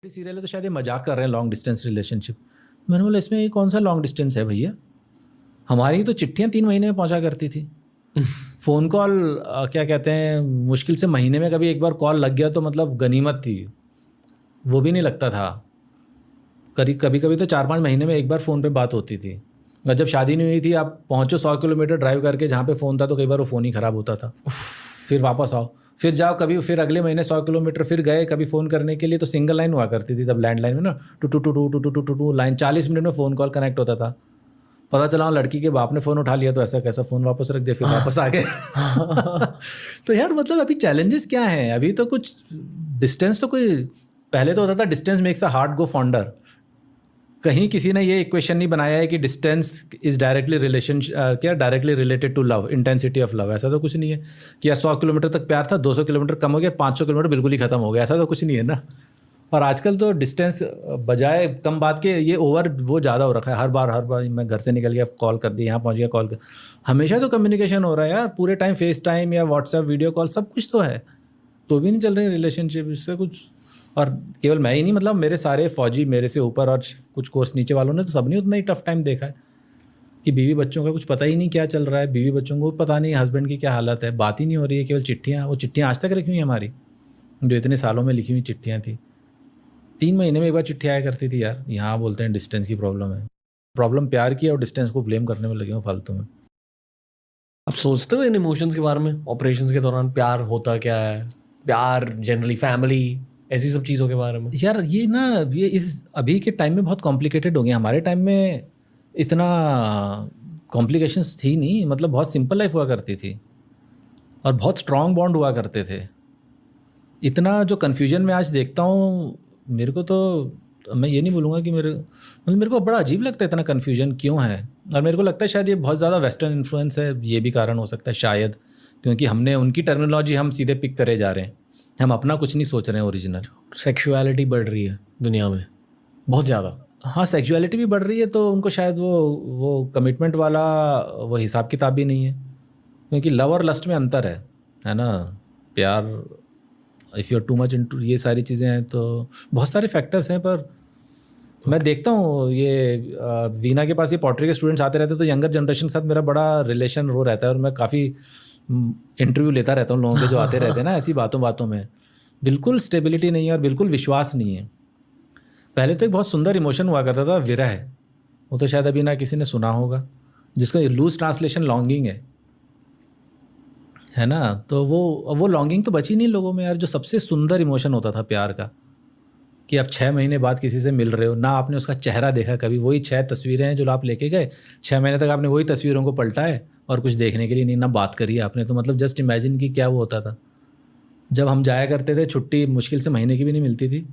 Serial है तो शायद ये मजाक कर रहे हैं लॉन्ग डिस्टेंस रिलेशनशिप। मैंने बोला इसमें ये कौन सा लॉन्ग डिस्टेंस है भैया, हमारी तो चिट्ठियाँ 3 महीने में पहुँचा करती थी। फ़ोन कॉल क्या कहते हैं, मुश्किल से महीने में कभी एक बार कॉल लग गया तो मतलब गनीमत थी, वो भी नहीं लगता था। कभी कभी तो 4-5 महीने में एक बार फ़ोन पे बात होती थी। और जब शादी नहीं हुई थी आप पहुँचो 100 किलोमीटर ड्राइव करके जहाँ पे फ़ोन था, तो कई बार वो फ़ोन ही ख़राब होता था। फिर वापस आओ, फिर जाओ, कभी फिर अगले महीने 100 किलोमीटर फिर गए कभी फ़ोन करने के लिए, तो सिंगल लाइन हुआ करती थी तब लैंडलाइन में ना, two two two two two two two two line 40 minute में फ़ोन कॉल कनेक्ट होता था। पता चला लड़की के बाप ने फ़ोन उठा लिया तो ऐसा कैसा फ़ोन वापस रख दिया, फिर वापस आ गए। तो यार मतलब अभी चैलेंजेस क्या हैं, अभी तो कुछ डिस्टेंस तो कोई, पहले तो होता था distance makes a heart go fonder. कहीं किसी ने ये इक्वेशन नहीं बनाया है कि distance is directly directly related to love, intensity of love. ऐसा तो कुछ नहीं है कि 100 किलोमीटर तक प्यार था, 200 किलोमीटर कम हो गया, 500 किलोमीटर बिल्कुल ही खत्म हो गया, ऐसा तो कुछ नहीं है ना। और आजकल तो डिस्टेंस बजाय कम बात के ये ओवर वो ज़्यादा हो रखा है। हर बार मैं घर से निकल गया कॉल कर दी, यहाँ पहुँच गया कॉल कर, हमेशा तो कम्युनिकेशन हो रहा है यार, पूरे टाइम फेस टाइम या व्हाट्सएप वीडियो कॉल सब कुछ तो है, तो भी नहीं चल रही रिलेशनशिप। इससे कुछ, और केवल मैं ही नहीं, मतलब मेरे सारे फौजी मेरे से ऊपर और कुछ कोर्स नीचे वालों ने तो सबने उतना ही टफ टाइम देखा है कि बीवी बच्चों का कुछ पता ही नहीं क्या चल रहा है, बीवी बच्चों को पता नहीं हस्बैंड की क्या हालत है, बात ही नहीं हो रही है, केवल चिट्ठियाँ। वो चिट्ठियाँ आज तक रखी हुई हमारी, जो इतने सालों में लिखी हुई चिट्ठियाँ थी। 3 महीने में एक बार चिट्ठी आया करती थी यार। यहाँ बोलते हैं डिस्टेंस की प्रॉब्लम है, प्रॉब्लम प्यार की है और डिस्टेंस को ब्लेम करने में लगे हो फालतू में। आप सोचते हो इन इमोशंस के बारे में? ऑपरेशंस के दौरान प्यार होता क्या है, प्यार जनरली फैमिली, ऐसी सब चीज़ों के बारे में? यार ये ना, ये इस अभी के टाइम में बहुत कॉम्प्लिकेटेड हो गया। हमारे टाइम में इतना कॉम्प्लिकेशंस थी नहीं, मतलब बहुत सिंपल लाइफ हुआ करती थी और बहुत स्ट्रॉन्ग बॉन्ड हुआ करते थे। इतना जो कन्फ्यूजन मैं आज देखता हूँ, मेरे को तो, मैं ये नहीं बोलूँगा कि मेरे को बड़ा अजीब लगता है इतना कन्फ्यूजन क्यों है। और मेरे को लगता है शायद ये बहुत ज़्यादा वेस्टर्न इन्फ्लुएंस है, ये भी कारण हो सकता है शायद, क्योंकि हमने उनकी टर्मिनोलॉजी हम सीधे पिक करे जा रहे हैं, हम अपना कुछ नहीं सोच रहे हैं ओरिजिनल। सेक्सुअलिटी बढ़ रही है दुनिया में बहुत ज़्यादा। हाँ, सेक्सुअलिटी भी बढ़ रही है, तो उनको शायद वो कमिटमेंट वाला वो हिसाब किताब भी नहीं है, क्योंकि लव और लस्ट में अंतर है ना। प्यार, if you are too much into, ये सारी चीज़ें हैं, तो बहुत सारे फैक्टर्स हैं। पर मैं देखता हूँ ये वीना के पास ये पॉटरी के स्टूडेंट्स आते रहते हैं, तो यंगर जनरेशन के साथ मेरा बड़ा रिलेशन रो रहता है, और मैं काफ़ी इंटरव्यू लेता रहता हूँ लोगों के जो आते रहते हैं ना, ऐसी बातों में बिल्कुल स्टेबिलिटी नहीं है और बिल्कुल विश्वास नहीं है। पहले तो एक बहुत सुंदर इमोशन हुआ करता था, विरह, वो तो शायद अभी ना किसी ने सुना होगा, जिसका लूज ट्रांसलेशन लॉन्गिंग है ना। तो वो लॉन्गिंग तो बची नहीं लोगों में यार, जो सबसे सुंदर इमोशन होता था प्यार का, कि आप 6 महीने बाद किसी से मिल रहे हो ना, आपने उसका चेहरा देखा कभी, वही 6 तस्वीरें हैं जो आप लेके गए, 6 महीने तक आपने वही तस्वीरों को पलटा है और कुछ देखने के लिए नहीं, ना बात करी आपने। तो मतलब जस्ट इमेजिन कि क्या वो होता था। जब हम जाया करते थे, छुट्टी मुश्किल से महीने की भी नहीं मिलती थी,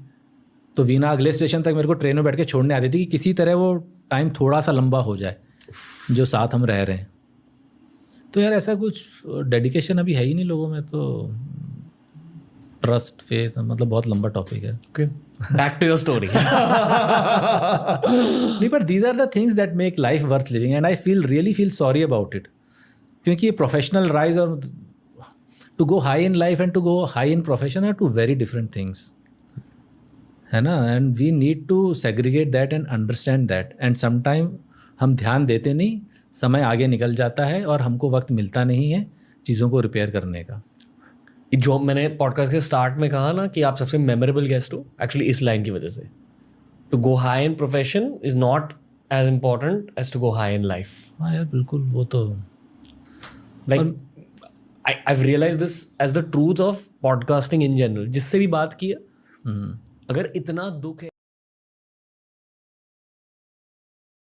तो वीना अगले स्टेशन तक मेरे को ट्रेन में बैठ के छोड़ने आती थी कि किसी तरह वो टाइम थोड़ा सा लंबा हो जाए जो साथ हम रह रहे हैं। तो यार ऐसा कुछ डेडिकेशन अभी है ही नहीं लोगों में, तो ट्रस्ट, फेथ, मतलब बहुत लंबा टॉपिक है। Okay, back to your story. नहीं, पर these are the things that make life worth living, and I really feel sorry about it, क्योंकि ये प्रोफेशनल राइज और to go high in life and to go high in profession are two very different things, है ना। And we need to segregate that and understand that, and sometime हम ध्यान देते नहीं, समय आगे निकल जाता है और हमको वक्त मिलता नहीं है चीज़ों को रिपेयर करने का। जो मैंने पॉडकास्ट के स्टार्ट में कहा ना कि आप सबसे मेमोरेबल गेस्ट हो, एक्चुअली इस लाइन की वजह से। To go high in profession is not as important as to go high in life. हाँ यार बिल्कुल, वो तो like I've realized this as the truth of podcasting in general. जिससे भी बात की है, अगर इतना दुख है